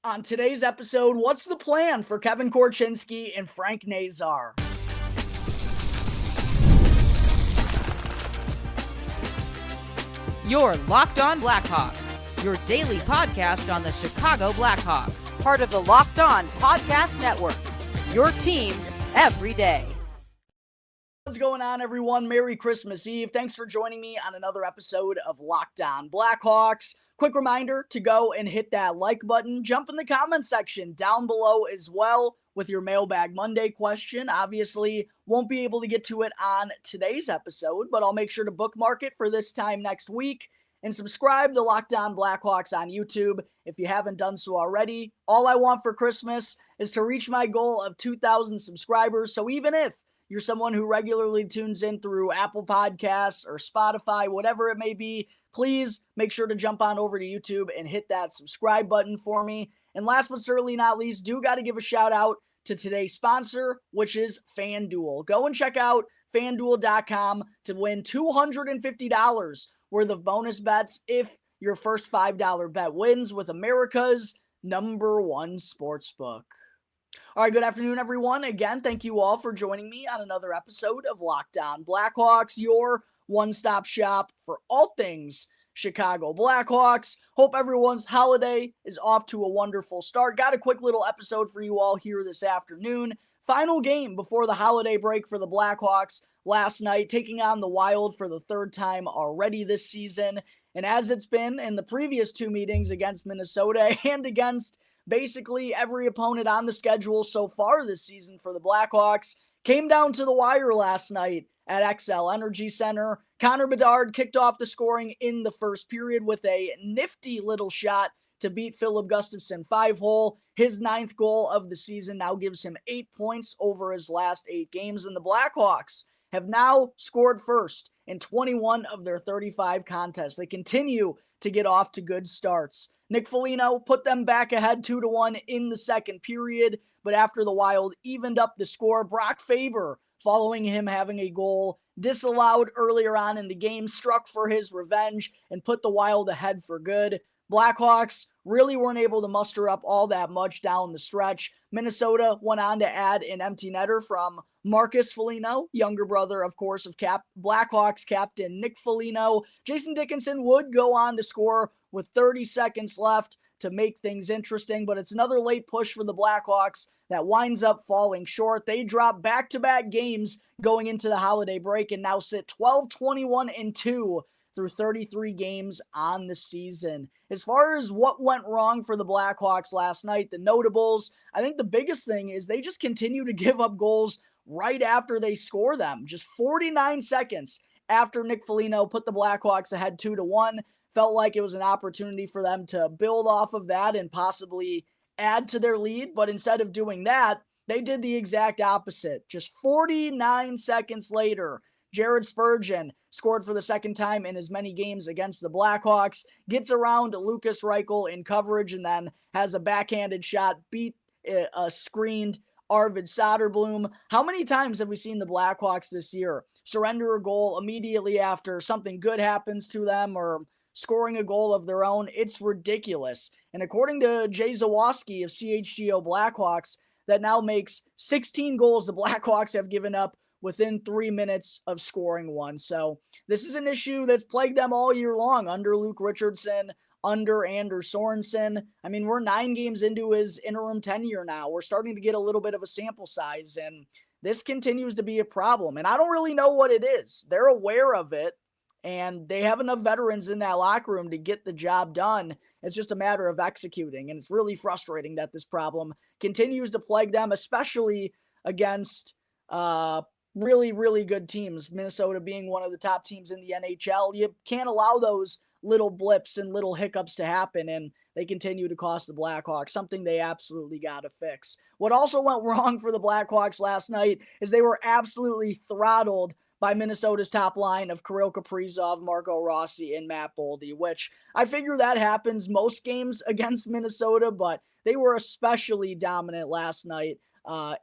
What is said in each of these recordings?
On today's episode, what's the plan for Kevin Korchinski and Frank Nazar? You're Locked On Blackhawks, your daily podcast on the Chicago Blackhawks, part of the Locked On Podcast Network, your team every day. What's going on, everyone? Merry Christmas Eve. Thanks for joining me on another episode of Locked On Blackhawks. Quick reminder to go and hit that like button. Jump in the comment section down below as well with your Mailbag Monday question. Obviously, won't be able to get to it on today's episode, but I'll make sure to bookmark it for this time next week. And subscribe to Locked On Blackhawks on YouTube if you haven't done so already. All I want for Christmas is to reach my goal of 2,000 subscribers. So even if you're someone who regularly tunes in through Apple Podcasts or Spotify, whatever it may be, please make sure to jump on over to YouTube and hit that subscribe button for me. And last but certainly not least, got to give a shout out to today's sponsor, which is FanDuel. Go and check out FanDuel.com to win $250 worth of bonus bets if your first $5 bet wins with America's #1 sportsbook. All right, good afternoon, everyone. Again, thank you all for joining me on another episode of Locked On Blackhawks, your one-stop shop for all things Chicago Blackhawks. Hope everyone's holiday is off to a wonderful start. Got a quick little episode for you all here this afternoon. Final game before the holiday break for the Blackhawks last night, taking on the Wild for the third time already this season. And as it's been in the previous two meetings against Minnesota and against basically every opponent on the schedule so far this season for the Blackhawks, came down to the wire last night at Xcel Energy Center. Connor Bedard kicked off the scoring in the first period with a nifty little shot to beat Filip Gustavsson 5-hole. His 9th goal of the season now gives him 8 points over his last 8 games, and the Blackhawks have now scored first in 21 of their 35 contests. They continue to get off to good starts. Nick Foligno put them back ahead 2-1 in the second period, but after the Wild evened up the score, Brock Faber, following him having a goal disallowed earlier on in the game, struck for his revenge and put the Wild ahead for good. Blackhawks really weren't able to muster up all that much down the stretch. Minnesota went on to add an empty netter from Marcus Foligno, younger brother, of course, of Blackhawks captain Nick Foligno. Jason Dickinson would go on to score with 30 seconds left to make things interesting, but it's another late push for the Blackhawks that winds up falling short. They drop back-to-back games going into the holiday break and now sit 12-21-2 through 33 games on the season. As far as what went wrong for the Blackhawks last night, the notables, I think the biggest thing is they just continue to give up goals right after they score them. Just 49 seconds after Nick Foligno put the Blackhawks ahead 2-1. Felt like it was an opportunity for them to build off of that and possibly add to their lead. But instead of doing that, they did the exact opposite. Just 49 seconds later, Jared Spurgeon scored for the second time in as many games against the Blackhawks, gets around Lukas Reichel in coverage, and then has a backhanded shot, beat a screened Arvid Soderblom. How many times have we seen the Blackhawks this year surrender a goal immediately after something good happens to them or scoring a goal of their own? It's ridiculous. And according to Jay Zawoski of CHGO Blackhawks, that now makes 16 goals the Blackhawks have given up within 3 minutes of scoring one. So this is an issue that's plagued them all year long under Luke Richardson, under Anders Sorensen. I mean, we're 9 games into his interim tenure now. We're starting to get a little bit of a sample size, and this continues to be a problem. And I don't really know what it is. They're aware of it, and they have enough veterans in that locker room to get the job done. It's just a matter of executing, and it's really frustrating that this problem continues to plague them, especially against really, really good teams. Minnesota being one of the top teams in the NHL. You can't allow those little blips and little hiccups to happen, and they continue to cost the Blackhawks, something they absolutely got to fix. What also went wrong for the Blackhawks last night is they were absolutely throttled by Minnesota's top line of Kirill Kaprizov, Marco Rossi, and Matt Boldy, which I figure that happens most games against Minnesota, but they were especially dominant last night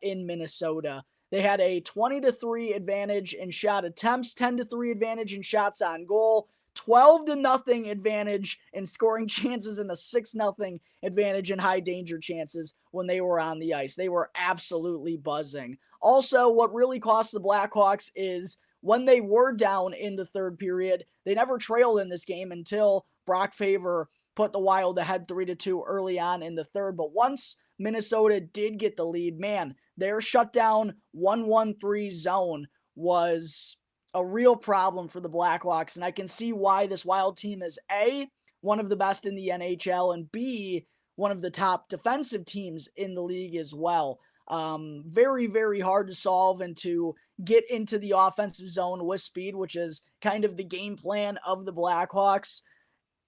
in Minnesota. They had a 20-3 advantage in shot attempts, 10-3 advantage in shots on goal, 12-0 advantage in scoring chances and a 6-0 advantage in high danger chances when they were on the ice. They were absolutely buzzing. Also, what really cost the Blackhawks is when they were down in the third period, they never trailed in this game until Brock Faber put the Wild ahead 3-2 early on in the third. But once Minnesota did get the lead, man, their shutdown 1-1-3 zone was a real problem for the Blackhawks, and I can see why this Wild team is A, one of the best in the NHL, and B, one of the top defensive teams in the league as well. Very, very hard to solve and to get into the offensive zone with speed, which is kind of the game plan of the Blackhawks.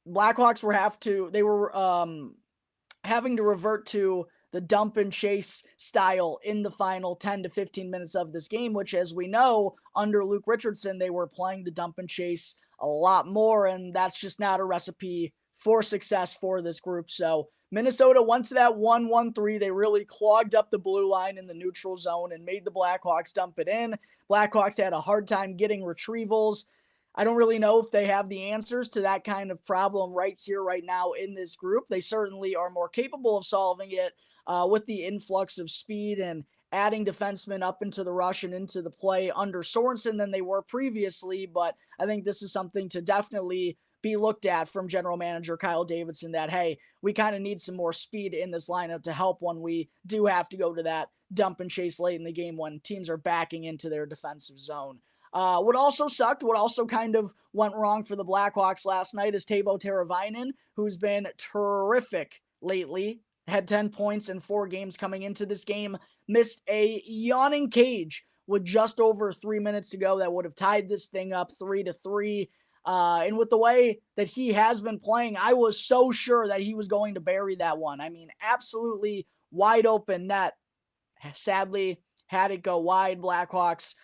Blackhawks were having to revert to the dump and chase style in the final 10 to 15 minutes of this game, which, as we know, under Luke Richardson, they were playing the dump and chase a lot more, and that's just not a recipe for success for this group. So Minnesota, once that 1-1-3, they really clogged up the blue line in the neutral zone and made the Blackhawks dump it in. Blackhawks had a hard time getting retrievals. I don't really know if they have the answers to that kind of problem right here, right now in this group. They certainly are more capable of solving it with the influx of speed and adding defensemen up into the rush and into the play under Sorensen than they were previously. But I think this is something to definitely be looked at from general manager Kyle Davidson, that, hey, we kind of need some more speed in this lineup to help when we do have to go to that dump and chase late in the game when teams are backing into their defensive zone. What also sucked, what also kind of went wrong for the Blackhawks last night is Teuvo Teravainen, who's been terrific lately, had 10 points in 4 games coming into this game, missed a yawning cage with just over 3 minutes to go that would have tied this thing up 3-3. And with the way that he has been playing, I was so sure that he was going to bury that one. I mean, absolutely wide open net. Sadly, had it go wide. Blackhawks,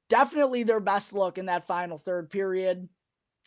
definitely their best look in that final third period.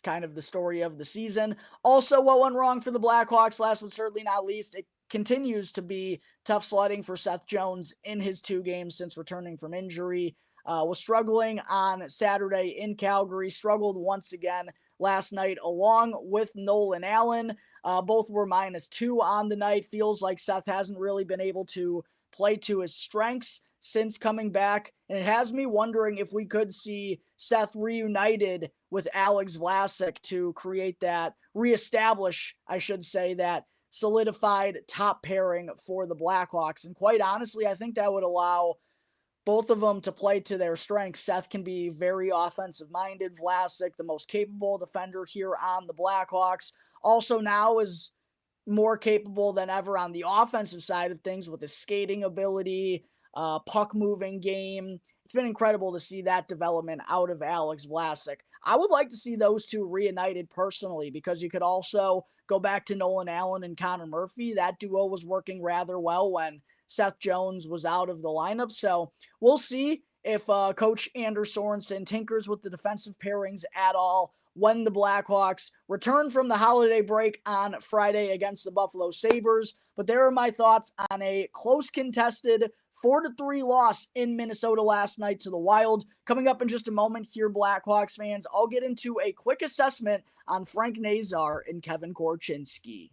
Kind of the story of the season. Also, what went wrong for the Blackhawks, last but certainly not least, it continues to be tough sledding for Seth Jones in his 2 games since returning from injury. Was struggling on Saturday in Calgary, struggled once again last night along with Nolan Allen. Both were -2 on the night. Feels like Seth hasn't really been able to play to his strengths since coming back, and it has me wondering if we could see Seth reunited with Alex Vlasic to create that, reestablish, I should say, that solidified top pairing for the Blackhawks. And quite honestly, I think that would allow both of them to play to their strengths. Seth can be very offensive-minded. Vlasic, the most capable defender here on the Blackhawks, also now is more capable than ever on the offensive side of things with his skating ability, puck-moving game. It's been incredible to see that development out of Alex Vlasic. I would like to see those two reunited personally, because you could also go back to Nolan Allen and Connor Murphy. That duo was working rather well when Seth Jones was out of the lineup. So we'll see if Coach Anders Sorensen tinkers with the defensive pairings at all when the Blackhawks return from the holiday break on Friday against the Buffalo Sabres. But there are my thoughts on a close contested 4-3 loss in Minnesota last night to the Wild. Coming up in just a moment here, Blackhawks fans, I'll get into a quick assessment on Frank Nazar and Kevin Korchinski.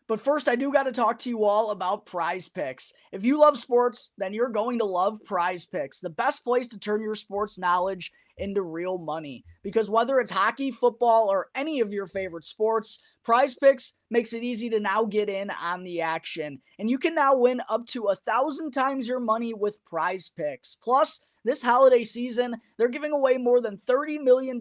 But first, I do got to talk to you all about Prize Picks. If you love sports, then you're going to love Prize Picks, the best place to turn your sports knowledge into real money. Because whether it's hockey, football, or any of your favorite sports, Prize Picks makes it easy to now get in on the action. And you can now win up to 1,000 times your money with Prize Picks. Plus, this holiday season, they're giving away more than $30 million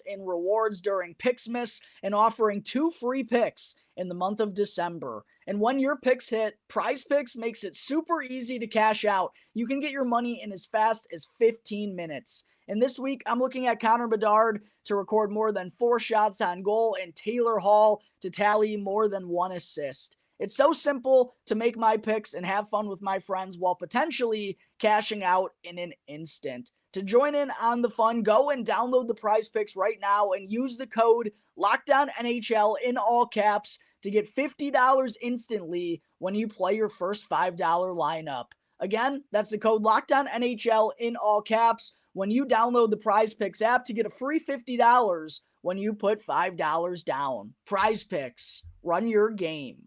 in rewards during Picksmas and offering 2 free picks in the month of December. And when your picks hit, Prize Picks makes it super easy to cash out. You can get your money in as fast as 15 minutes. And this week, I'm looking at Connor Bedard to record more than 4 shots on goal and Taylor Hall to tally more than 1 assist. It's so simple to make my picks and have fun with my friends while potentially cashing out in an instant. To join in on the fun, go and download the Prize Picks right now and use the code LOCKDOWNNHL in all caps to get $50 instantly when you play your first $5 lineup. Again, that's the code LOCKDOWNNHL in all caps. when you download the Prize Picks app to get a free $50 when you put $5 down. Prize Picks, run your game.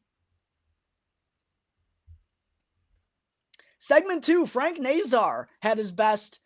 Segment 2, Frank Nazar had his best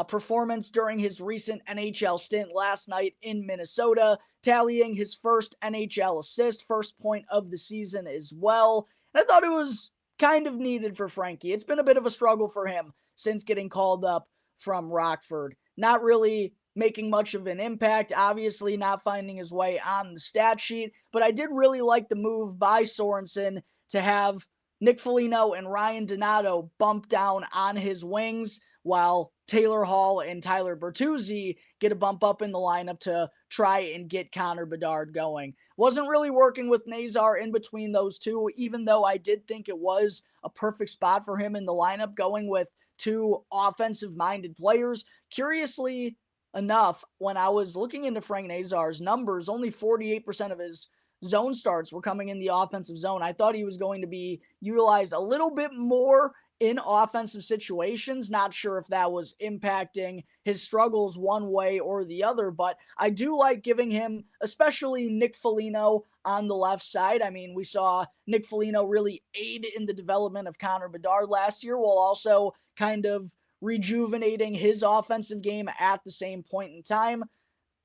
performance during his recent NHL stint last night in Minnesota, tallying his first NHL assist, first point of the season as well. And I thought it was kind of needed for Frankie. It's been a bit of a struggle for him since getting called up from Rockford. Not really making much of an impact, obviously not finding his way on the stat sheet, but I did really like the move by Sorensen to have Nick Foligno and Ryan Donato bump down on his wings, while Taylor Hall and Tyler Bertuzzi get a bump up in the lineup to try and get Connor Bedard going. Wasn't really working with Nazar in between those two, even though I did think it was a perfect spot for him in the lineup, going with two offensive-minded players. Curiously enough, when I was looking into Frank Nazar's numbers, only 48% of his zone starts were coming in the offensive zone. I thought he was going to be utilized a little bit more in offensive situations. Not sure if that was impacting his struggles one way or the other, but I do like giving him, especially Nick Foligno on the left side. I mean, we saw Nick Foligno really aid in the development of Connor Bedard last year, while also kind of rejuvenating his offensive game at the same point in time.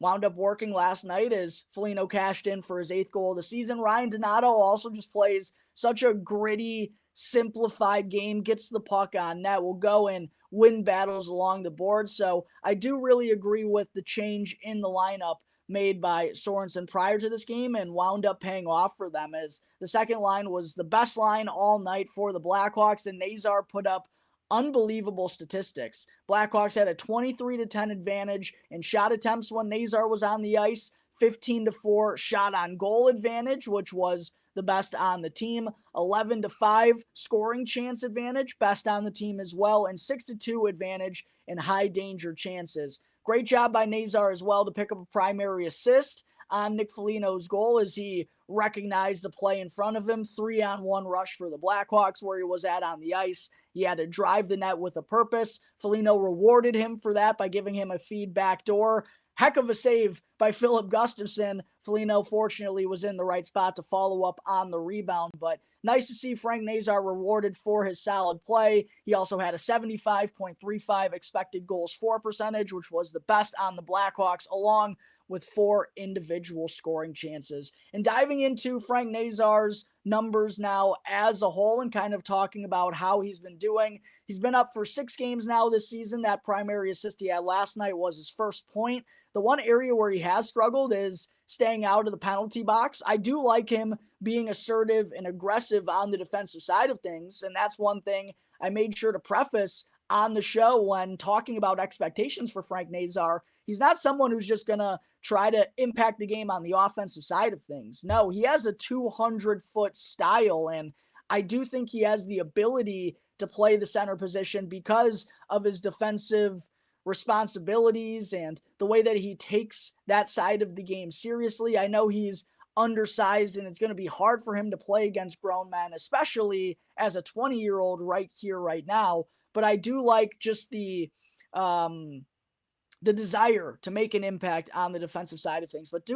Wound up working last night as Foligno cashed in for his 8th goal of the season. Ryan Donato also just plays such a gritty, simplified game, gets the puck on net, will go and win battles along the board. So I do really agree with the change in the lineup made by Sorensen prior to this game, and wound up paying off for them, as the second line was the best line all night for the Blackhawks, and Nazar put up unbelievable statistics. Blackhawks had a 23-10 advantage in shot attempts when Nazar was on the ice, 15-4 shot on goal advantage, which was the best on the team, 11-5 scoring chance advantage, best on the team as well, and 6-2 advantage in high danger chances. Great job by Nazar as well to pick up a primary assist on Nick Foligno's goal as he recognized the play in front of him. 3-on-1 rush for the Blackhawks where he was at on the ice. He had to drive the net with a purpose. Foligno rewarded him for that by giving him a feed back door. Heck of a save by Philip Gustafsson. Foligno fortunately was in the right spot to follow up on the rebound, but nice to see Frank Nazar rewarded for his solid play. He also had a 75.35 expected goals for percentage, which was the best on the Blackhawks, along with 4 individual scoring chances. And diving into Frank Nazar's numbers now as a whole and kind of talking about how he's been doing. He's been up for 6 games now this season. That primary assist he had last night was his first point. The one area where he has struggled is staying out of the penalty box. I do like him being assertive and aggressive on the defensive side of things, and that's one thing I made sure to preface on the show when talking about expectations for Frank Nazar. He's not someone who's just going to try to impact the game on the offensive side of things. No, he has a 200-foot style, and I do think he has the ability to play the center position because of his defensive responsibilities and the way that he takes that side of the game seriously. I know he's undersized and it's going to be hard for him to play against grown men, especially as a 20-year-old right here, right now. But I do like just the desire to make an impact on the defensive side of things, but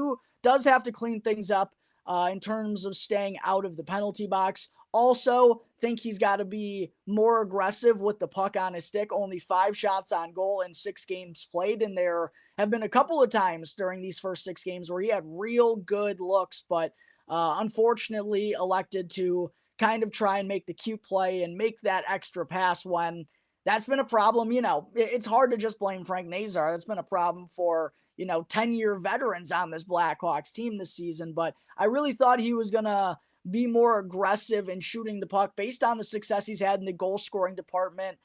does have to clean things up in terms of staying out of the penalty box. Also, think he's got to be more aggressive with the puck on his stick. Only 5 shots on goal in 6 games played, and there have been a couple of times during these first 6 games where he had real good looks, but unfortunately elected to kind of try and make the cute play and make that extra pass when that's been a problem. You know, it's hard to just blame Frank Nazar. That's been a problem for, 10-year veterans on this Blackhawks team this season, but I really thought he was going to be more aggressive in shooting the puck based on the success he's had in the goal scoring department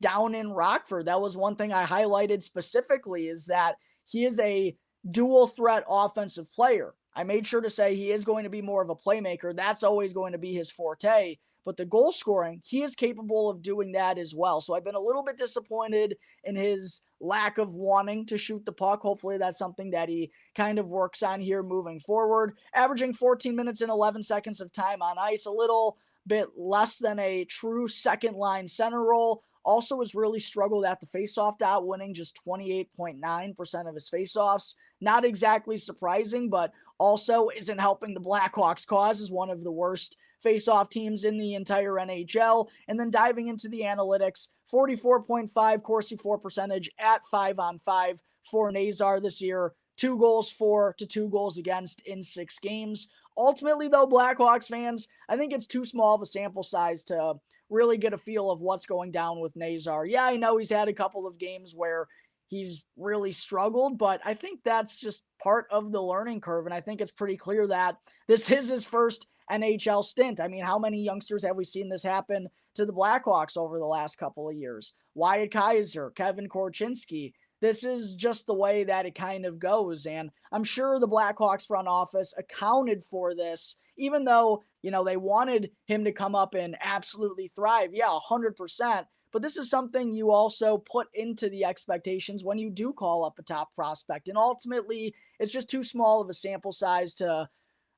down in Rockford. That was one thing I highlighted specifically, is that he is a dual threat offensive player. I made sure to say he is going to be more of a playmaker. That's always going to be his forte. But the goal scoring, he is capable of doing that as well. So I've been a little bit disappointed in his lack of wanting to shoot the puck. Hopefully that's something that he kind of works on here moving forward. Averaging 14 minutes and 11 seconds of time on ice, a little bit less than a true second line center role. also has really struggled at the faceoff dot, winning just 28.9% of his faceoffs. Not exactly surprising, but also isn't helping the Blackhawks cause as one of the worst faceoff teams in the entire NHL. And then diving into the analytics, 44.5 Corsi for percentage at 5-on-5 for Nazar this year. 2 goals for to 2 goals against in 6 games. Ultimately, though, Blackhawks fans, I think it's too small of a sample size to really get a feel of what's going down with Nazar. Yeah, I know he's had a couple of games where he's really struggled, but I think that's just part of the learning curve, and I think it's pretty clear that this is his first NHL stint. I mean, how many youngsters have we seen this happen to the Blackhawks over the last couple of years? Wyatt Kaiser, Kevin Korchinski. This is just the way that it kind of goes, and I'm sure the Blackhawks front office accounted for this, even though, they wanted him to come up and absolutely thrive. Yeah, 100%. But this is something you also put into the expectations when you do call up a top prospect. And ultimately, it's just too small of a sample size to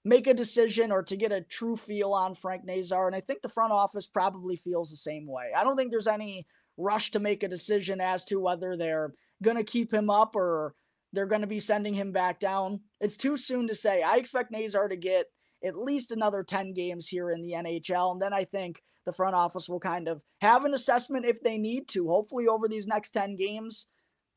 make a decision or to get a true feel on Frank Nazar. And I think the front office probably feels the same way. I don't think there's any rush to make a decision as to whether they're going to keep him up or they're going to be sending him back down. It's too soon to say. I expect Nazar to get at least another 10 games here in the NHL. And then I think the front office will kind of have an assessment if they need to, hopefully over these next 10 games.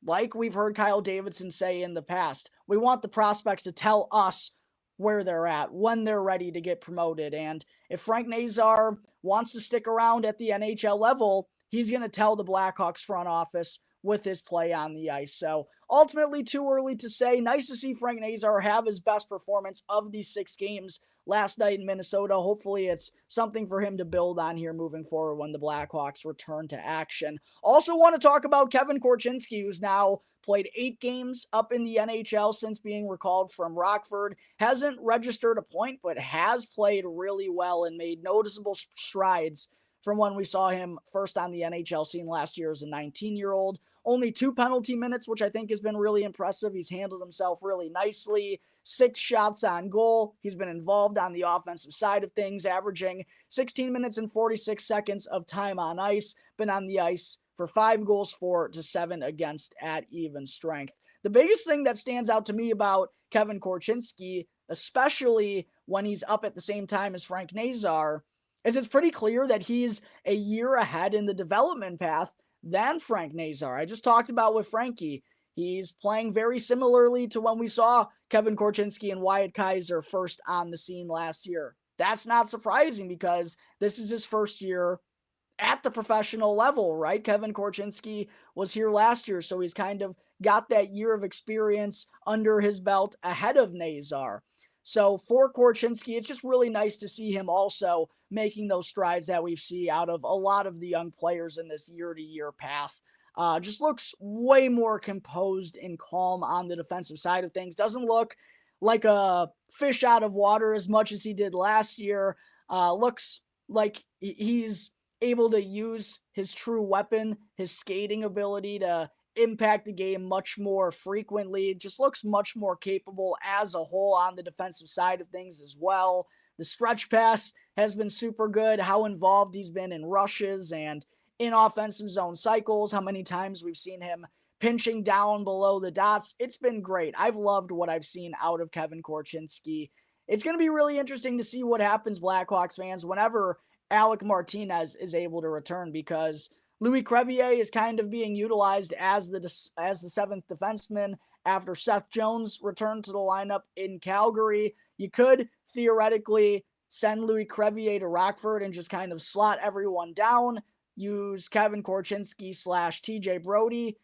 Like we've heard Kyle Davidson say in the past, we want the prospects to tell us where they're at, when they're ready to get promoted. And if Frank Nazar wants to stick around at the NHL level, he's going to tell the Blackhawks front office with his play on the ice. So ultimately, too early to say. Nice to see Frank Nazar have his best performance of these 6 games last night in Minnesota. Hopefully it's something for him to build on here moving forward when the Blackhawks return to action. Also want to talk about Kevin Korchinski, who's now played 8 games up in the NHL since being recalled from Rockford. Hasn't registered a point, but has played really well and made noticeable strides from when we saw him first on the NHL scene last year as a 19-year-old. Only 2 penalty minutes, which I think has been really impressive. He's handled himself really nicely. 6 shots on goal. He's been involved on the offensive side of things, averaging 16 minutes and 46 seconds of time on ice. Been on the ice for 5 goals, 4 to 7 against at even strength. The biggest thing that stands out to me about Kevin Korchinski, especially when he's up at the same time as Frank Nazar, is it's pretty clear that he's a year ahead in the development path than Frank Nazar. I just talked about with Frankie. He's playing very similarly to when we saw Kevin Korchinski and Wyatt Kaiser first on the scene last year. That's not surprising because this is his first year at the professional level, right? Kevin Korchinski was here last year, so he's kind of got that year of experience under his belt ahead of Nazar. So for Korchinski, it's just really nice to see him also making those strides that we see out of a lot of the young players in this year-to-year path. Just looks way more composed and calm on the defensive side of things. Doesn't look like a fish out of water as much as he did last year. Looks like he's able to use his true weapon, his skating ability to impact the game much more frequently. It just looks much more capable as a whole on the defensive side of things as well. The stretch pass has been super good. How involved he's been in rushes and in offensive zone cycles. How many times we've seen him pinching down below the dots. It's been great. I've loved what I've seen out of Kevin Korchinski. It's going to be really interesting to see what happens, Blackhawks fans, whenever Alec Martinez is able to return, because Louis Crevier is kind of being utilized as the 7th defenseman after Seth Jones returned to the lineup in Calgary. You could theoretically send Louis Crevier to Rockford and just kind of slot everyone down, use Kevin Korchinski / TJ Brody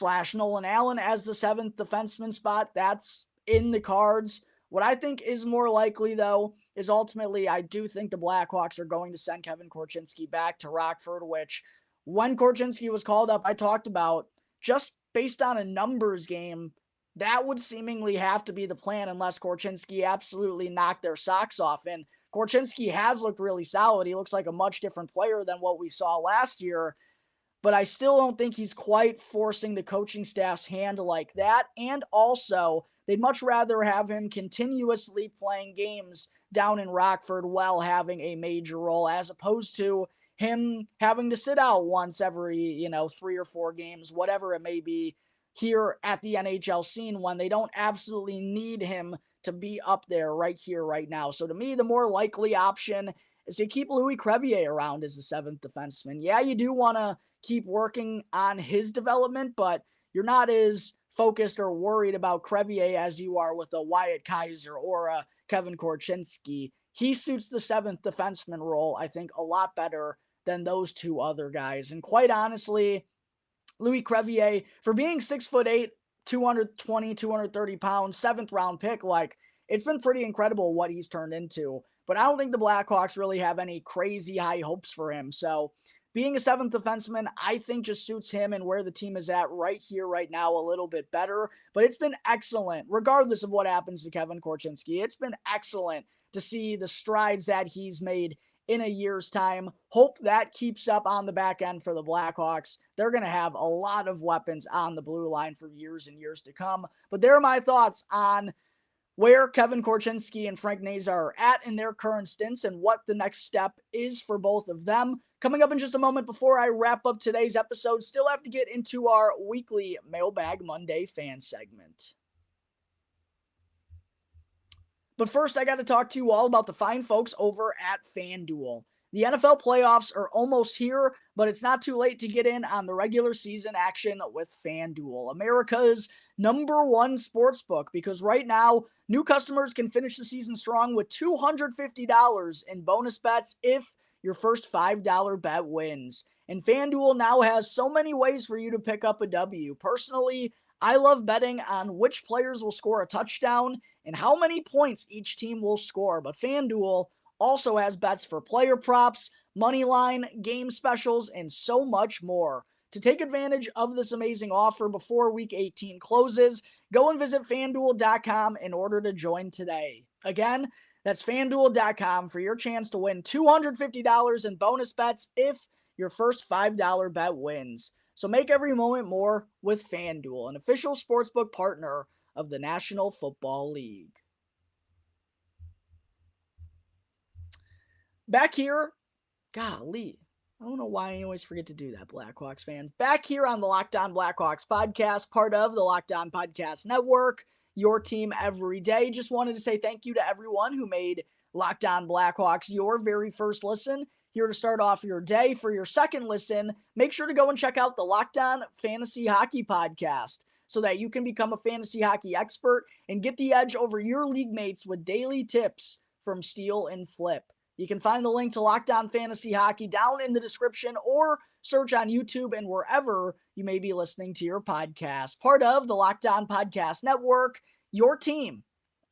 / Nolan Allen as the 7th defenseman spot. That's in the cards. What I think is more likely, though, is ultimately I do think the Blackhawks are going to send Kevin Korchinski back to Rockford, which when Korchinski was called up, I talked about just based on a numbers game, that would seemingly have to be the plan unless Korchinski absolutely knocked their socks off. And Korchinski has looked really solid. He looks like a much different player than what we saw last year. But I still don't think he's quite forcing the coaching staff's hand like that. And also, they'd much rather have him continuously playing games down in Rockford while having a major role, as opposed to him having to sit out once every, 3 or 4 games, whatever it may be, here at the NHL scene when they don't absolutely need him to be up there right here, right now. So to me, the more likely option is to keep Louis Crevier around as the 7th defenseman. Yeah, you do want to keep working on his development, but you're not as focused or worried about Crevier as you are with a Wyatt Kaiser or a Kevin Korchinski. He suits the 7th defenseman role, I think, a lot better than those two other guys. And quite honestly, Louis Crevier, for being 6'8", 220, 230 pounds, 7th round pick, it's been pretty incredible what he's turned into. But I don't think the Blackhawks really have any crazy high hopes for him. So being a 7th defenseman, I think just suits him and where the team is at right here, right now, a little bit better. But it's been excellent, regardless of what happens to Kevin Korchinski. It's been excellent to see the strides that he's made in a year's time. Hope that keeps up on the back end for the Blackhawks. They're going to have a lot of weapons on the blue line for years and years to come. But there are my thoughts on where Kevin Korchinski and Frank Nazar are at in their current stints and what the next step is for both of them. Coming up in just a moment before I wrap up today's episode, still have to get into our weekly Mailbag Monday fan segment. But first, I got to talk to you all about the fine folks over at FanDuel. The NFL playoffs are almost here, but it's not too late to get in on the regular season action with FanDuel, America's #1 sportsbook, because right now, new customers can finish the season strong with $250 in bonus bets if your first $5 bet wins. And FanDuel now has so many ways for you to pick up a W. Personally, I love betting on which players will score a touchdown and how many points each team will score. But FanDuel also has bets for player props, money line, game specials, and so much more. To take advantage of this amazing offer before Week 18 closes, go and visit FanDuel.com in order to join today. Again, that's FanDuel.com for your chance to win $250 in bonus bets if your first $5 bet wins. So make every moment more with FanDuel, an official sportsbook partner of the National Football League. Back here, golly, I don't know why I always forget to do that, Blackhawks fans. Back here on the Locked On Blackhawks podcast, part of the Locked On Podcast Network, your team every day. Just wanted to say thank you to everyone who made Locked On Blackhawks your very first listen. Here to start off your day. For your second listen, make sure to go and check out the Locked On Fantasy Hockey podcast so that you can become a fantasy hockey expert and get the edge over your league mates with daily tips from Steal and Flip. You can find the link to Locked On Fantasy Hockey down in the description or search on YouTube and wherever you may be listening to your podcast. Part of the Locked On Podcast Network, your team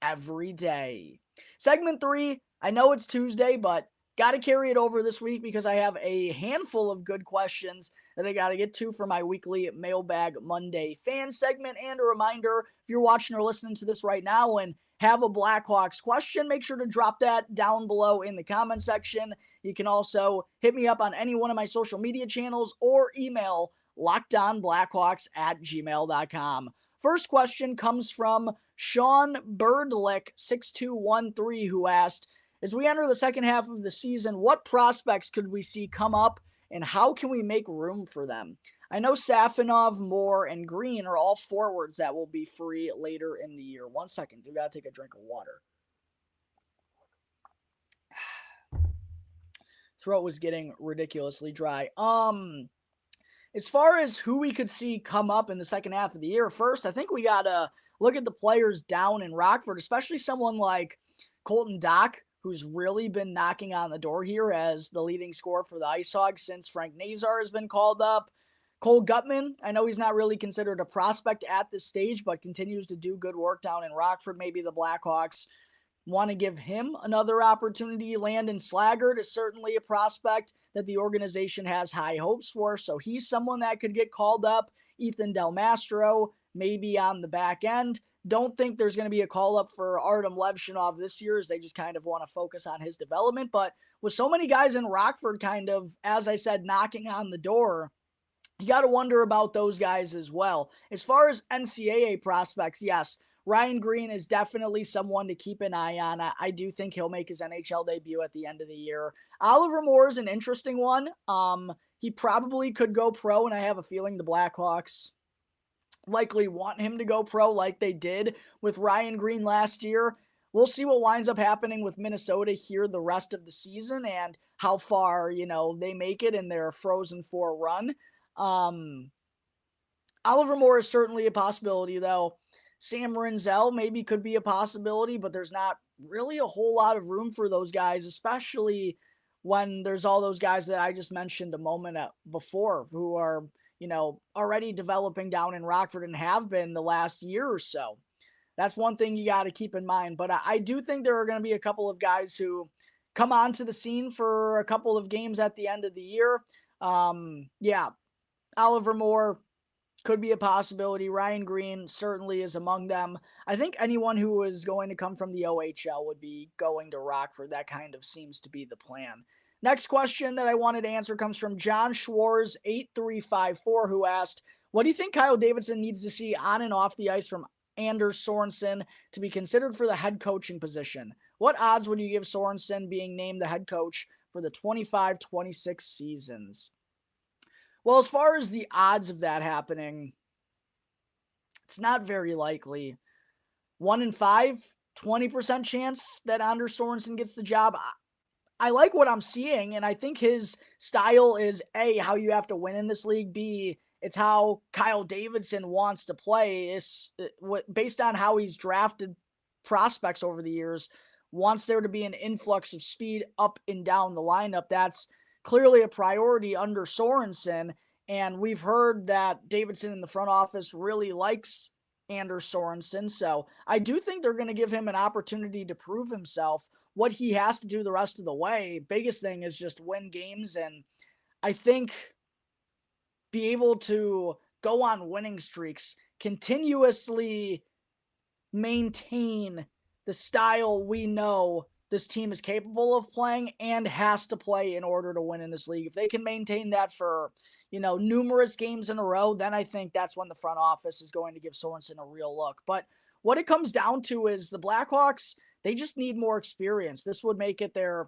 every day. Segment 3, I know it's Tuesday, but got to carry it over this week because I have a handful of good questions that I got to get to for my weekly Mailbag Monday fan segment. And a reminder, if you're watching or listening to this right now and have a Blackhawks question, make sure to drop that down below in the comment section. You can also hit me up on any one of my social media channels or email lockedonblackhawks@gmail.com. First question comes from Sean Birdlick6213, who asked, as we enter the second half of the season, what prospects could we see come up and how can we make room for them? I know Safonov, Moore, and Green are all forwards that will be free later in the year. 1 second. You got to take a drink of water. Throat was getting ridiculously dry. As far as who we could see come up in the second half of the year, first, I think we got to look at the players down in Rockford, especially someone like Colton Dock, who's really been knocking on the door here as the leading scorer for the IceHogs since Frank Nazar has been called up. Cole Gutman, I know he's not really considered a prospect at this stage, but continues to do good work down in Rockford. Maybe the Blackhawks want to give him another opportunity. Landon Slaggert is certainly a prospect that the organization has high hopes for, so he's someone that could get called up. Ethan Del Mastro, maybe on the back end. Don't think there's going to be a call-up for Artem Levshinov this year as they just kind of want to focus on his development. But with so many guys in Rockford kind of, as I said, knocking on the door, you got to wonder about those guys as well. As far as NCAA prospects, yes, Ryan Green is definitely someone to keep an eye on. I do think he'll make his NHL debut at the end of the year. Oliver Moore is an interesting one. He probably could go pro, and I have a feeling the Blackhawks likely want him to go pro like they did with Ryan Green last year. We'll see what winds up happening with Minnesota here the rest of the season and how far, they make it in their Frozen Four run. Oliver Moore is certainly a possibility, though. Sam Rinzel maybe could be a possibility, but there's not really a whole lot of room for those guys, especially when there's all those guys that I just mentioned a moment before who are, already developing down in Rockford and have been the last year or so. That's one thing you got to keep in mind. But I do think there are going to be a couple of guys who come onto the scene for a couple of games at the end of the year. Oliver Moore could be a possibility. Ryan Green certainly is among them. I think anyone who is going to come from the OHL would be going to Rockford. That kind of seems to be the plan. Next question that I wanted to answer comes from John Schwartz 8354, who asked, what do you think Kyle Davidson needs to see on and off the ice from Anders Sorensen to be considered for the head coaching position? What odds would you give Sorensen being named the head coach for the 25-26 seasons? Well, as far as the odds of that happening, it's not very likely. 1 in 5, 20% chance that Anders Sorensen gets the job. I like what I'm seeing, and I think his style is A, how you have to win in this league, B, it's how Kyle Davidson wants to play. It's based on how he's drafted prospects over the years, wants there to be an influx of speed up and down the lineup. That's clearly a priority under Sorensen, and we've heard that Davidson in the front office really likes Anders Sorensen, so I do think they're going to give him an opportunity to prove himself. What he has to do the rest of the way, biggest thing is just win games, and I think be able to go on winning streaks, continuously maintain the style we know this team is capable of playing and has to play in order to win in this league. If they can maintain that for, numerous games in a row, then I think that's when the front office is going to give Sorensen a real look. But what it comes down to is the Blackhawks, they just need more experience. This would make it their,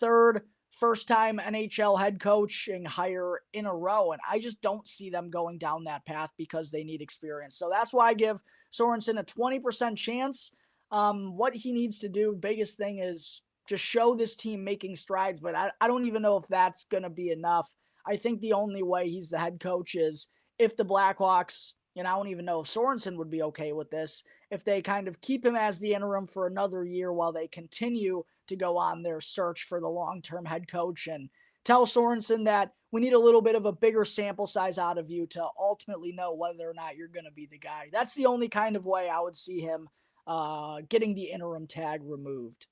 third first-time NHL head coaching hire in a row, and I just don't see them going down that path because they need experience. So that's why I give Sorensen a 20% chance. What he needs to do, biggest thing is just show this team making strides, but I don't even know if that's going to be enough. I think the only way he's the head coach is if the Blackhawks, and I don't even know if Sorensen would be okay with this, if they kind of keep him as the interim for another year while they continue to go on their search for the long-term head coach and tell Sorensen that we need a little bit of a bigger sample size out of you to ultimately know whether or not you're going to be the guy. That's the only kind of way I would see him getting the interim tag removed.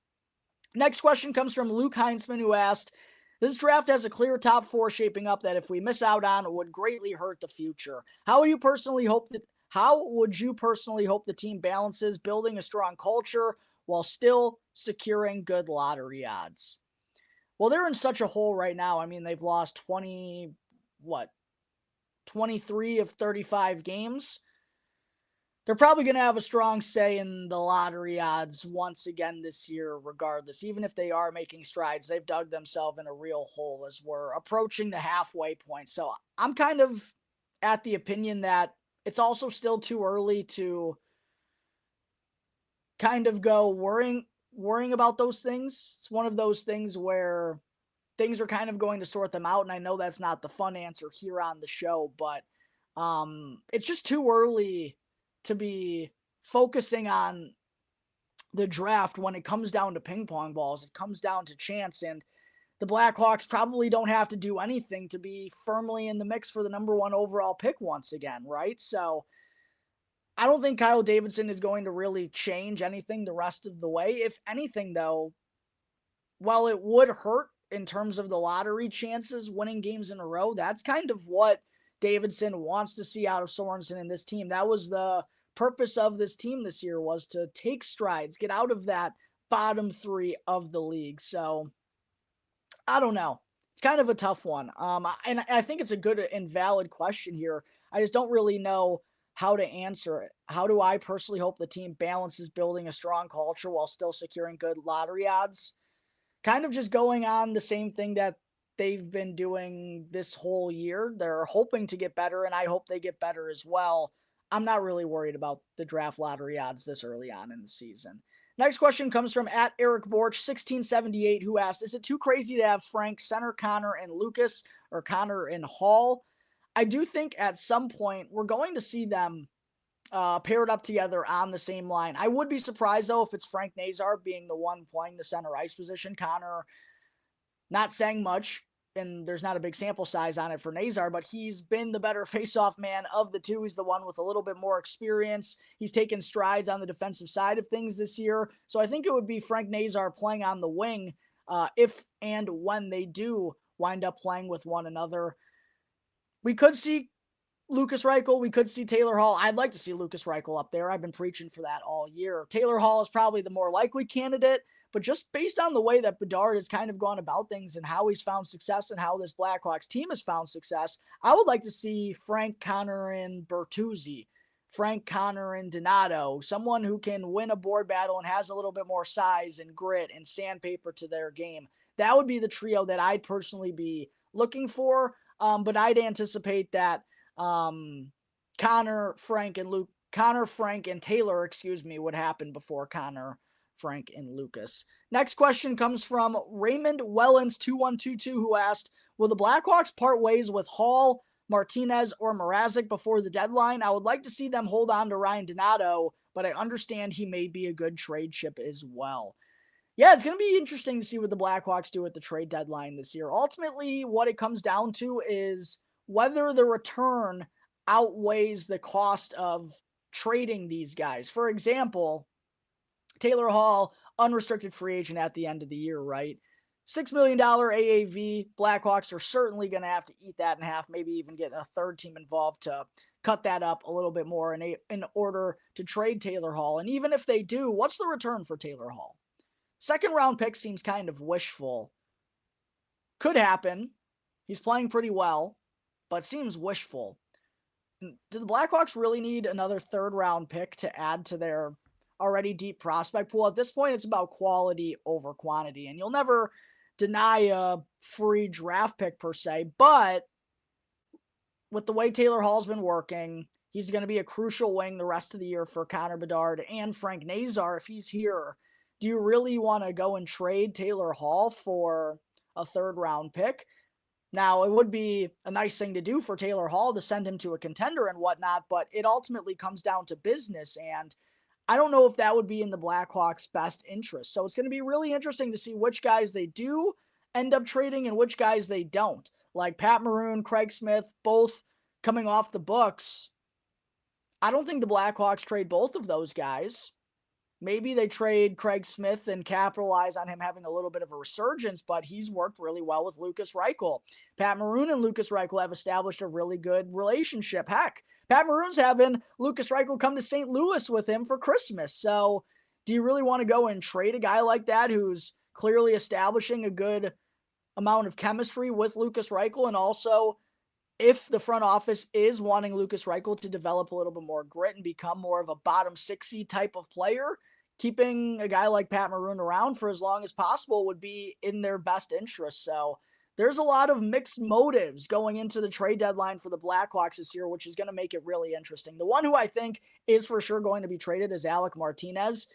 Next question comes from Luke Heinzman, who asked, this draft has a clear top 4 shaping up that if we miss out on, it would greatly hurt the future. How would you personally hope the team balances building a strong culture while still securing good lottery odds? Well, they're in such a hole right now. I mean, they've lost 23 of 35 games. They're probably going to have a strong say in the lottery odds once again this year, regardless. Even if they are making strides, they've dug themselves in a real hole as we're approaching the halfway point. So I'm kind of at the opinion that it's also still too early to kind of go worrying about those things. It's one of those things where things are kind of going to sort them out, and I know that's not the fun answer here on the show, but it's just too early to be focusing on the draft when it comes down to ping pong balls. It comes down to chance, and the Blackhawks probably don't have to do anything to be firmly in the mix for the number 1 overall pick once again, right? So I don't think Kyle Davidson is going to really change anything the rest of the way. If anything, though, while it would hurt in terms of the lottery chances, winning games in a row, that's kind of what Davidson wants to see out of Sorensen and this team. That was the purpose of this team this year, was to take strides, get out of that bottom 3 of the league. So I don't know. It's kind of a tough one. And I think it's a good and valid question here. I just don't really know how to answer it. How do I personally hope the team balances building a strong culture while still securing good lottery odds? Kind of just going on the same thing that they've been doing this whole year. They're hoping to get better, and I hope they get better as well. I'm not really worried about the draft lottery odds this early on in the season. Next question comes from at Eric Borch 1678, who asked, is it too crazy to have Frank center Connor and Lucas or Connor and Hall? I do think at some point we're going to see them paired up together on the same line. I would be surprised, though, if it's Frank Nazar being the one playing the center ice position. Connor not saying much, and there's not a big sample size on it for Nazar, but he's been the better face-off man of the two. He's the one with a little bit more experience. He's taken strides on the defensive side of things this year. So I think it would be Frank Nazar playing on the wing if and when they do wind up playing with one another. We could see Lucas Reichel. We could see Taylor Hall. I'd like to see Lucas Reichel up there. I've been preaching for that all year. Taylor Hall is probably the more likely candidate, but just based on the way that Bedard has kind of gone about things and how he's found success and how this Blackhawks team has found success, I would like to see Frank, Connor, and Bertuzzi, Frank, Connor, and Donato, someone who can win a board battle and has a little bit more size and grit and sandpaper to their game. That would be the trio that I'd personally be looking for, but I'd anticipate that Connor, Frank, and Taylor, would happen before Connor, Frank, and Lucas. Next question comes from Raymond Wellens 2122, who asked, will the Blackhawks part ways with Hall, Martinez, or Mrazek before the deadline? I would like to see them hold on to Ryan Donato, but I understand he may be a good trade chip as well. Yeah, it's going to be interesting to see what the Blackhawks do at the trade deadline this year. Ultimately, what it comes down to is whether the return outweighs the cost of trading these guys. For example, Taylor Hall, unrestricted free agent at the end of the year, right? $6 million AAV. Blackhawks are certainly going to have to eat that in half, maybe even get a third team involved to cut that up a little bit more in order to trade Taylor Hall. And even if they do, what's the return for Taylor Hall? Second round pick seems kind of wishful. Could happen. He's playing pretty well, but seems wishful. Do the Blackhawks really need another third round pick to add to their already deep prospect pool? At this point, it's about quality over quantity, and you'll never deny a free draft pick per se, but with the way Taylor Hall's been working, he's going to be a crucial wing the rest of the year for Connor Bedard and Frank Nazar if he's here. Do you really want to go and trade Taylor Hall for a third round pick? Now, it would be a nice thing to do for Taylor Hall to send him to a contender and whatnot, but it ultimately comes down to business, and I don't know if that would be in the Blackhawks' best interest. So it's going to be really interesting to see which guys they do end up trading and which guys they don't. Like Pat Maroon, Craig Smith, both coming off the books. I don't think the Blackhawks trade both of those guys. Maybe they trade Craig Smith and capitalize on him having a little bit of a resurgence, but he's worked really well with Lucas Reichel. Pat Maroon and Lucas Reichel have established a really good relationship. Heck, Pat Maroon's having Lucas Reichel come to St. Louis with him for Christmas. So do you really want to go and trade a guy like that who's clearly establishing a good amount of chemistry with Lucas Reichel? And also, if the front office is wanting Lucas Reichel to develop a little bit more grit and become more of a bottom 6 type of player, keeping a guy like Pat Maroon around for as long as possible would be in their best interest. So there's a lot of mixed motives going into the trade deadline for the Blackhawks this year, which is going to make it really interesting. The one who I think is for sure going to be traded is Alec Martinez.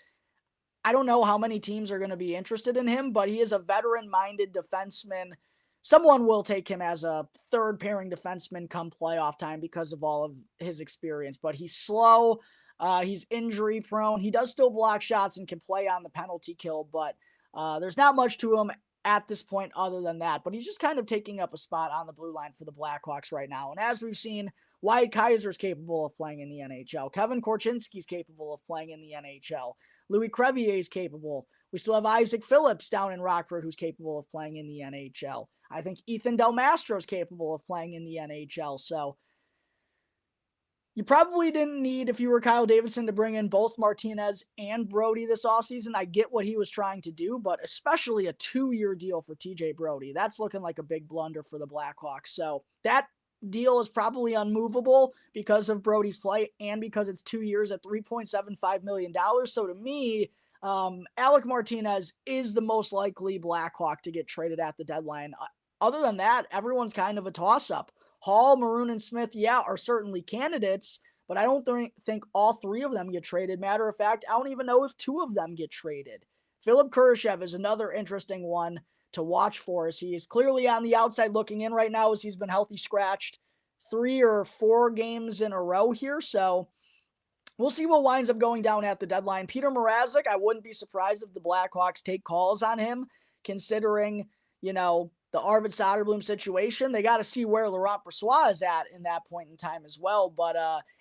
I don't know how many teams are going to be interested in him, but he is a veteran-minded defenseman. Someone will take him as a third pairing defenseman come playoff time because of all of his experience, but he's slow. He's injury prone. He does still block shots and can play on the penalty kill, but there's not much to him at this point other than that. But he's just kind of taking up a spot on the blue line for the Blackhawks right now. And as we've seen, Wyatt Kaiser's capable of playing in the NHL. Kevin Korchinski's capable of playing in the NHL. Louis Crevier's capable. We still have Isaac Phillips down in Rockford who's capable of playing in the NHL. I think Ethan Del Mastro's capable of playing in the NHL. So you probably didn't need, if you were Kyle Davidson, to bring in both Martinez and Brody this offseason. I get what he was trying to do, but especially a 2-year deal for TJ Brody. That's looking like a big blunder for the Blackhawks. So that deal is probably unmovable because of Brody's play and because it's 2 years at $3.75 million. So to me, Alec Martinez is the most likely Blackhawk to get traded at the deadline. Other than that, everyone's kind of a toss-up. Hall, Maroon, and Smith, are certainly candidates, but I don't think all three of them get traded. Matter of fact, I don't even know if two of them get traded. Philip Kurashev is another interesting one to watch for, as he is clearly on the outside looking in right now, as he's been healthy scratched 3 or 4 games in a row here. So we'll see what winds up going down at the deadline. Peter Mrazek, I wouldn't be surprised if the Blackhawks take calls on him, considering, the Arvid Soderblom situation. They got to see where Laurent Brossoit is at in that point in time as well. But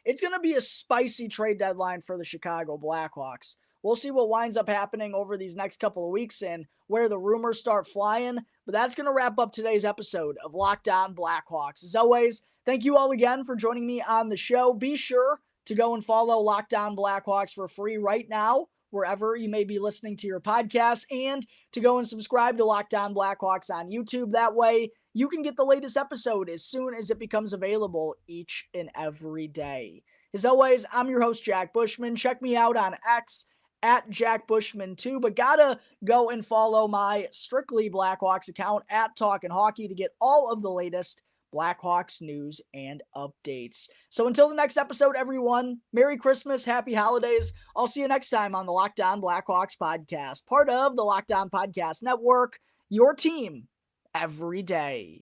it's going to be a spicy trade deadline for the Chicago Blackhawks. We'll see what winds up happening over these next couple of weeks and where the rumors start flying. But that's going to wrap up today's episode of Locked On Blackhawks. As always, thank you all again for joining me on the show. Be sure to go and follow Locked On Blackhawks for free right now, wherever you may be listening to your podcast, and to go and subscribe to Locked On Blackhawks on YouTube. That way, you can get the latest episode as soon as it becomes available each and every day. As always, I'm your host, Jack Bushman. Check me out on X at Jack Bushman 2, but gotta go and follow my Strictly Blackhawks account at Talkin' Hockey to get all of the latest Blackhawks news and updates. So until the next episode, everyone, Merry Christmas, Happy Holidays. I'll see you next time on the Locked On Blackhawks podcast, part of the Locked On Podcast Network, your team every day.